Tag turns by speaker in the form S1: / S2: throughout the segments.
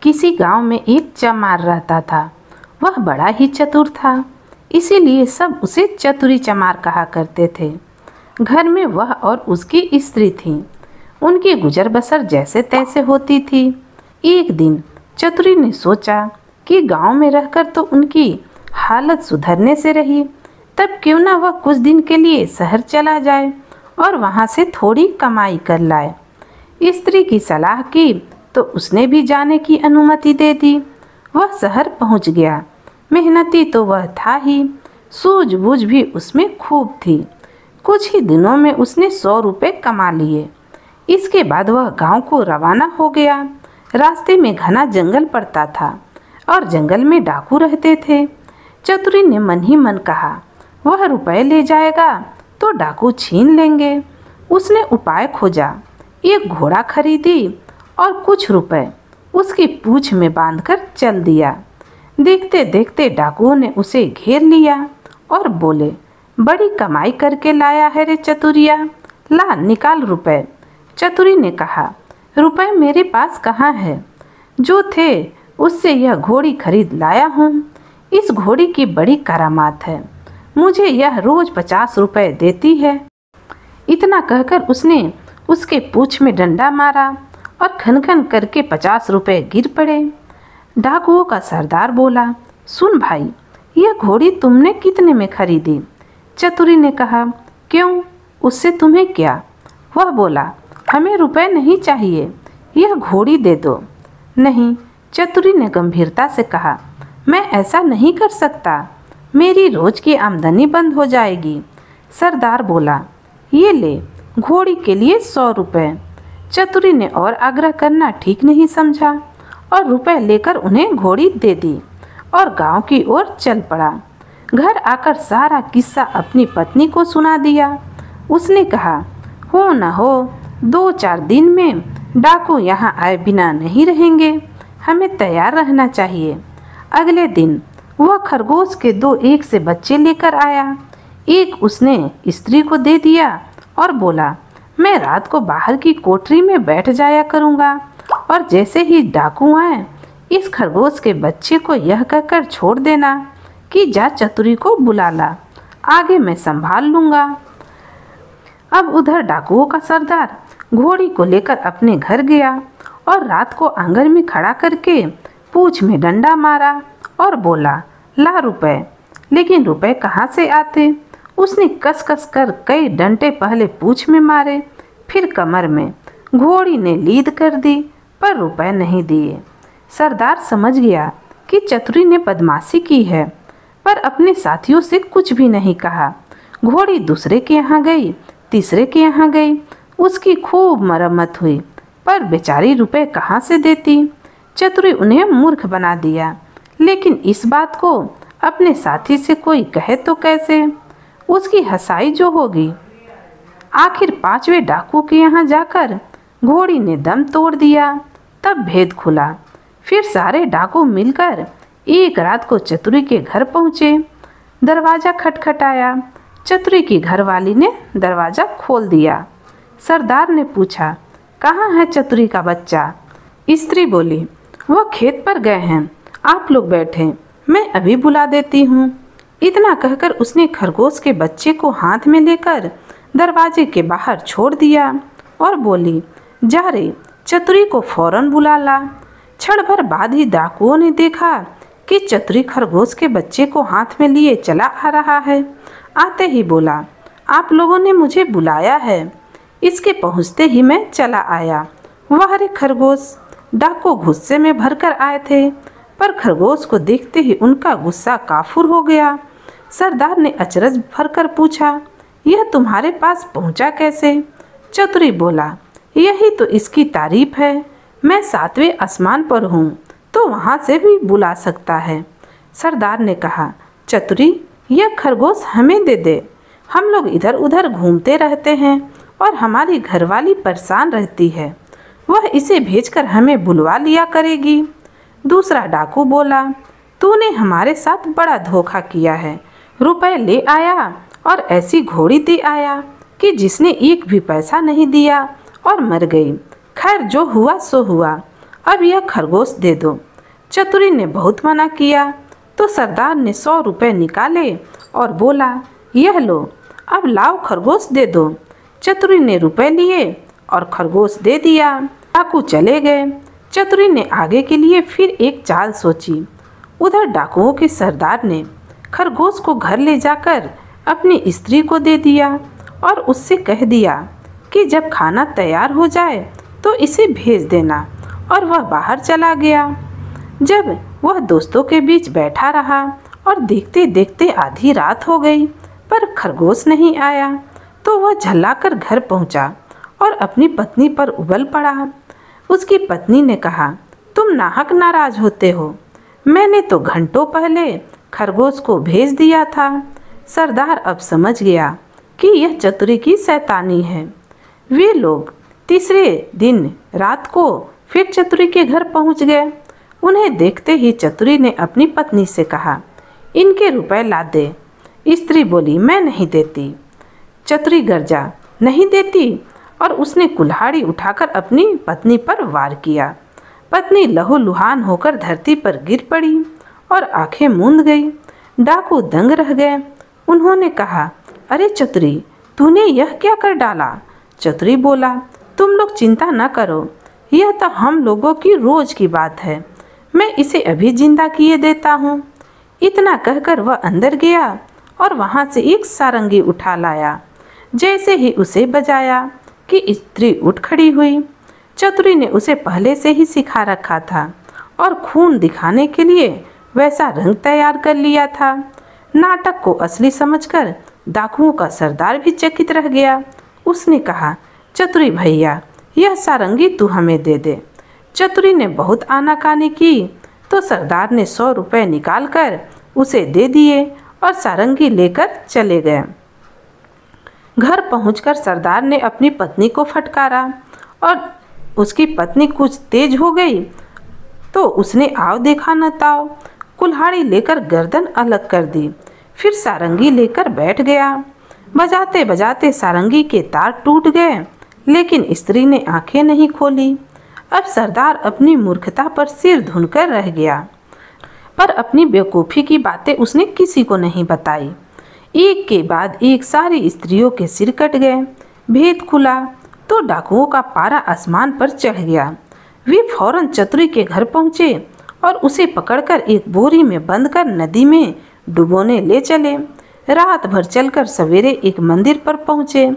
S1: किसी गांव में एक चमार रहता था। वह बड़ा ही चतुर था, इसीलिए सब उसे चतुरी चमार कहा करते थे। घर में वह और उसकी स्त्री थी। उनकी गुजर बसर जैसे तैसे होती थी। एक दिन चतुरी ने सोचा कि गांव में रहकर तो उनकी हालत सुधरने से रही, तब क्यों ना वह कुछ दिन के लिए शहर चला जाए और वहां से थोड़ी कमाई कर लाए। स्त्री की सलाह की तो उसने भी जाने की अनुमति दे दी। वह शहर पहुंच गया। मेहनती तो वह था ही, सूझबूझ भी उसमें खूब थी। कुछ ही दिनों में उसने 100 रुपये कमा लिए। इसके बाद वह गांव को रवाना हो गया। रास्ते में घना जंगल पड़ता था और जंगल में डाकू रहते थे। चतुरी ने मन ही मन कहा, वह रुपए ले जाएगा तो डाकू छीन लेंगे। उसने उपाय खोजा, एक घोड़ा खरीदी और कुछ रुपए उसकी पूंछ में बांधकर चल दिया। देखते देखते डाकुओं ने उसे घेर लिया और बोले, बड़ी कमाई करके लाया है रे चतुरिया, ला निकाल रुपए। चतुरी ने कहा, रुपए मेरे पास कहाँ है, जो थे उससे यह घोड़ी खरीद लाया हूँ। इस घोड़ी की बड़ी करामात है, मुझे यह रोज 50 रुपए देती है। इतना कहकर उसने उसके पूंछ में डंडा मारा और खन खन करके 50 रुपए गिर पड़े। डाकुओं का सरदार बोला, सुन भाई, यह घोड़ी तुमने कितने में खरीदी? चतुरी ने कहा, क्यों, उससे तुम्हें क्या? वह बोला, हमें रुपए नहीं चाहिए, यह घोड़ी दे दो। नहीं, चतुरी ने गंभीरता से कहा, मैं ऐसा नहीं कर सकता, मेरी रोज की आमदनी बंद हो जाएगी। सरदार बोला, ये ले, घोड़ी के लिए 100 रुपये। चतुरी ने और आग्रह करना ठीक नहीं समझा और रुपए लेकर उन्हें घोड़ी दे दी और गांव की ओर चल पड़ा। घर आकर सारा किस्सा अपनी पत्नी को सुना दिया। उसने कहा, हो न हो 2-4 दिन में डाकू यहाँ आए बिना नहीं रहेंगे, हमें तैयार रहना चाहिए। अगले दिन वह खरगोश के 2 एक से बच्चे लेकर आया। एक उसने स्त्री को दे दिया और बोला, मैं रात को बाहर की कोठरी में बैठ जाया करूँगा और जैसे ही डाकू आए इस खरगोश के बच्चे को यह कहकर छोड़ देना कि जा चतुरी को बुला ला, आगे मैं संभाल लूँगा। अब उधर डाकुओं का सरदार घोड़ी को लेकर अपने घर गया और रात को आंगन में खड़ा करके पूंछ में डंडा मारा और बोला, ला रुपए। लेकिन रुपए कहाँ से आते? उसने कस कस कर कई डंडे पहले पूंछ में मारे, फिर कमर में। घोड़ी ने लीद कर दी पर रुपए नहीं दिए। सरदार समझ गया कि चतुरी ने बदमाशी की है, पर अपने साथियों से कुछ भी नहीं कहा। घोड़ी दूसरे के यहाँ गई, तीसरे के यहाँ गई, उसकी खूब मरम्मत हुई, पर बेचारी रुपए कहाँ से देती? चतुरी उन्हें मूर्ख बना दिया। लेकिन इस बात को अपने साथी से कोई कहे तो कैसे? उसकी हंसाई जो होगी। आखिर 5वें डाकू के यहाँ जाकर घोड़ी ने दम तोड़ दिया, तब भेद खुला। फिर सारे डाकू मिलकर एक रात को चतुरी के घर पहुँचे। दरवाज़ा खटखटाया। चतुरी की घरवाली ने दरवाज़ा खोल दिया। सरदार ने पूछा, कहाँ है चतुरी का बच्चा? स्त्री बोली, वह खेत पर गए हैं, आप लोग बैठे, मैं अभी बुला देती हूँ। इतना कहकर उसने खरगोश के बच्चे को हाथ में लेकर दरवाजे के बाहर छोड़ दिया और बोली, जा रे, चतुरी को फौरन बुला ला। क्षण भर बाद ही डाकुओं ने देखा कि चतुरी खरगोश के बच्चे को हाथ में लिए चला आ रहा है। आते ही बोला, आप लोगों ने मुझे बुलाया है। इसके पहुँचते ही मैं चला आया। वाह रे खरगोश! डाकू गुस्से में भरकर आए थे, पर खरगोश को देखते ही उनका गुस्सा काफूर हो गया। सरदार ने अचरज भरकर पूछा, यह तुम्हारे पास पहुंचा कैसे? चतुरी बोला, यही तो इसकी तारीफ है, मैं 7वें आसमान पर हूँ तो वहाँ से भी बुला सकता है। सरदार ने कहा, चतुरी, यह खरगोश हमें दे दे, हम लोग इधर उधर घूमते रहते हैं और हमारी घरवाली परेशान रहती है, वह इसे भेजकर हमें बुलवा लिया करेगी। दूसरा डाकू बोला, तूने हमारे साथ बड़ा धोखा किया है, रुपए ले आया और ऐसी घोड़ी दे आया कि जिसने एक भी पैसा नहीं दिया और मर गई। खैर जो हुआ सो हुआ, अब यह खरगोश दे दो। चतुरी ने बहुत मना किया तो सरदार ने 100 रुपये निकाले और बोला, यह लो, अब लाओ खरगोश दे दो। चतुरी ने रुपए लिए और खरगोश दे दिया। डाकू चले गए। चतुरी ने आगे के लिए फिर एक चाल सोची। उधर डाकुओं के सरदार ने खरगोश को घर ले जाकर अपनी स्त्री को दे दिया और उससे कह दिया कि जब खाना तैयार हो जाए तो इसे भेज देना, और वह बाहर चला गया। जब वह दोस्तों के बीच बैठा रहा और देखते देखते आधी रात हो गई पर खरगोश नहीं आया, तो वह झल्लाकर घर पहुंचा और अपनी पत्नी पर उबल पड़ा। उसकी पत्नी ने कहा, तुम नाहक नाराज होते हो, मैंने तो घंटों पहले खरगोश को भेज दिया था। सरदार अब समझ गया कि यह चतुरी की शैतानी है। वे लोग तीसरे दिन रात को फिर चतुरी के घर पहुंच गए। उन्हें देखते ही चतुरी ने अपनी पत्नी से कहा, इनके रुपए ला दे। स्त्री बोली, मैं नहीं देती। चतुरी गरजा, नहीं देती, और उसने कुल्हाड़ी उठाकर अपनी पत्नी पर वार किया। पत्नी लहूलुहान होकर धरती पर गिर पड़ी और आंखें मूंद गई। डाकू दंग रह गए। उन्होंने कहा, अरे चतुरी, तूने यह क्या कर डाला? चतुरी बोला, तुम लोग चिंता न करो, यह तो हम लोगों की रोज की बात है, मैं इसे अभी जिंदा किए देता हूँ। इतना कहकर वह अंदर गया और वहाँ से एक सारंगी उठा लाया। जैसे ही उसे बजाया कि स्त्री उठ खड़ी हुई। चतुरी ने उसे पहले से ही सिखा रखा था और खून दिखाने के लिए वैसा रंग तैयार कर लिया था। नाटक को असली समझकर डाकुओं का सरदार भी चकित रह गया। उसने कहा, चतुरी भैया, यह सारंगी तू हमें दे दे। चतुरी ने बहुत आनाकानी की तो सरदार ने 100 रुपये निकालकर उसे दे दिए और सारंगी लेकर चले गए। घर पहुंचकर सरदार ने अपनी पत्नी को फटकारा और उसकी पत्नी कुछ तेज हो गई तो उसने आव देखा न ताव, कुल्हाड़ी लेकर गर्दन अलग कर दी। फिर सारंगी लेकर बैठ गया। बजाते बजाते सारंगी के तार टूट गए, लेकिन स्त्री ने आंखें नहीं खोली। अब सरदार अपनी मूर्खता पर सिर धुनकर रह गया, पर अपनी बेवकूफ़ी की बातें उसने किसी को नहीं बताई। एक के बाद एक सारी स्त्रियों के सिर कट गए। भेद खुला तो डाकुओं का पारा आसमान पर चढ़ गया। वे फौरन चतुरी के घर पहुँचे और उसे पकड़कर एक बोरी में बंद कर नदी में डुबोने ले चले। रात भर चलकर सवेरे एक मंदिर पर पहुँचे।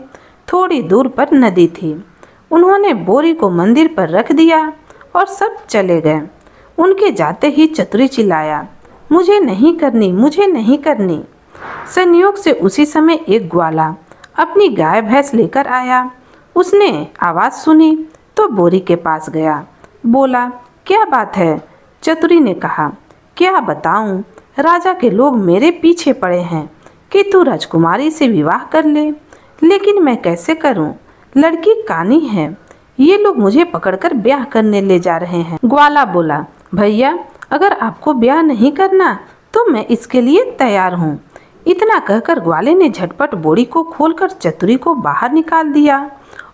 S1: थोड़ी दूर पर नदी थी। उन्होंने बोरी को मंदिर पर रख दिया और सब चले गए। उनके जाते ही चतुरी चिल्लाया, मुझे नहीं करनी, मुझे नहीं करनी। संयोग से उसी समय एक ग्वाला अपनी गाय भैंस लेकर आया। उसने आवाज़ सुनी तो बोरी के पास गया। बोला, क्या बात है? चतुरी ने कहा, क्या बताऊं, राजा के लोग मेरे पीछे पड़े हैं कि तू राजकुमारी से विवाह कर ले, लेकिन मैं कैसे करूं? लड़की कानी है, ये लोग मुझे पकड़कर ब्याह करने ले जा रहे हैं। ग्वाला बोला, भैया, अगर आपको ब्याह नहीं करना तो मैं इसके लिए तैयार हूँ। इतना कहकर ग्वाले ने झटपट बोरी को खोलकर चतुरी को बाहर निकाल दिया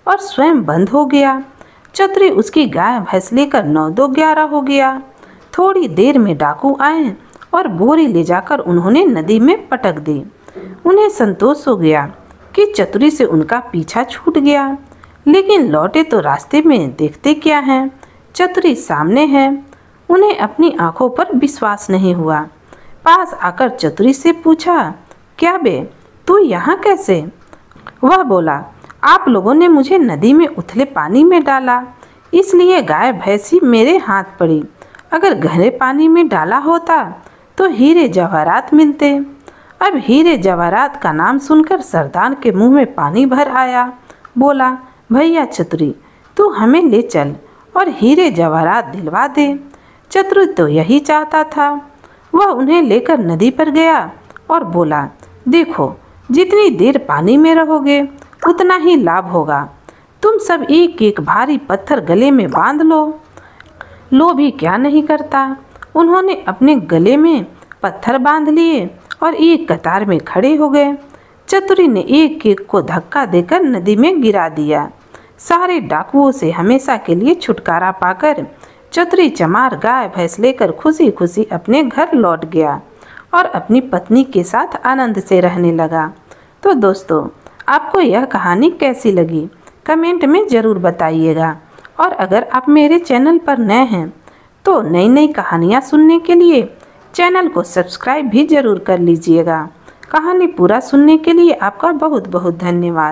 S1: और स्वयं बंद हो गया। चतुरी उसकी गाय भैंस लेकर 9-2-11 हो गया। थोड़ी देर में डाकू आए और बोरी ले जाकर उन्होंने नदी में पटक दी। उन्हें संतोष हो गया कि चतुरी से उनका पीछा छूट गया, लेकिन लौटे तो रास्ते में देखते क्या हैं, चतुरी सामने है। उन्हें अपनी आंखों पर विश्वास नहीं हुआ। पास आकर चतुरी से पूछा, क्या बे, तू यहाँ कैसे? वह बोला, आप लोगों ने मुझे नदी में उथले पानी में डाला, इसलिए गाय भैंसी मेरे हाथ पड़ी। अगर गहरे पानी में डाला होता तो हीरे जवाहरात मिलते। अब हीरे जवाहरात का नाम सुनकर सरदार के मुंह में पानी भर आया। बोला, भैया चतुरी, तू हमें ले चल और हीरे जवाहरात दिलवा दे। चतुरी तो यही चाहता था। वह उन्हें लेकर नदी पर गया और बोला, देखो, जितनी देर पानी में रहोगे उतना ही लाभ होगा। तुम सब एक एक भारी पत्थर गले में बांध लो भी क्या नहीं करता। उन्होंने अपने गले में पत्थर बांध लिए और एक कतार में खड़े हो गए। चतुरी ने एक एक को धक्का देकर नदी में गिरा दिया। सारे डाकुओं से हमेशा के लिए छुटकारा पाकर चतुरी चमार गाय भैंस लेकर खुशी खुशी अपने घर लौट गया और अपनी पत्नी के साथ आनंद से रहने लगा। तो दोस्तों, आपको यह कहानी कैसी लगी कमेंट में ज़रूर बताइएगा। और अगर आप मेरे चैनल पर नए हैं तो नई नई कहानियाँ सुनने के लिए चैनल को सब्सक्राइब भी ज़रूर कर लीजिएगा। कहानी पूरा सुनने के लिए आपका बहुत बहुत धन्यवाद।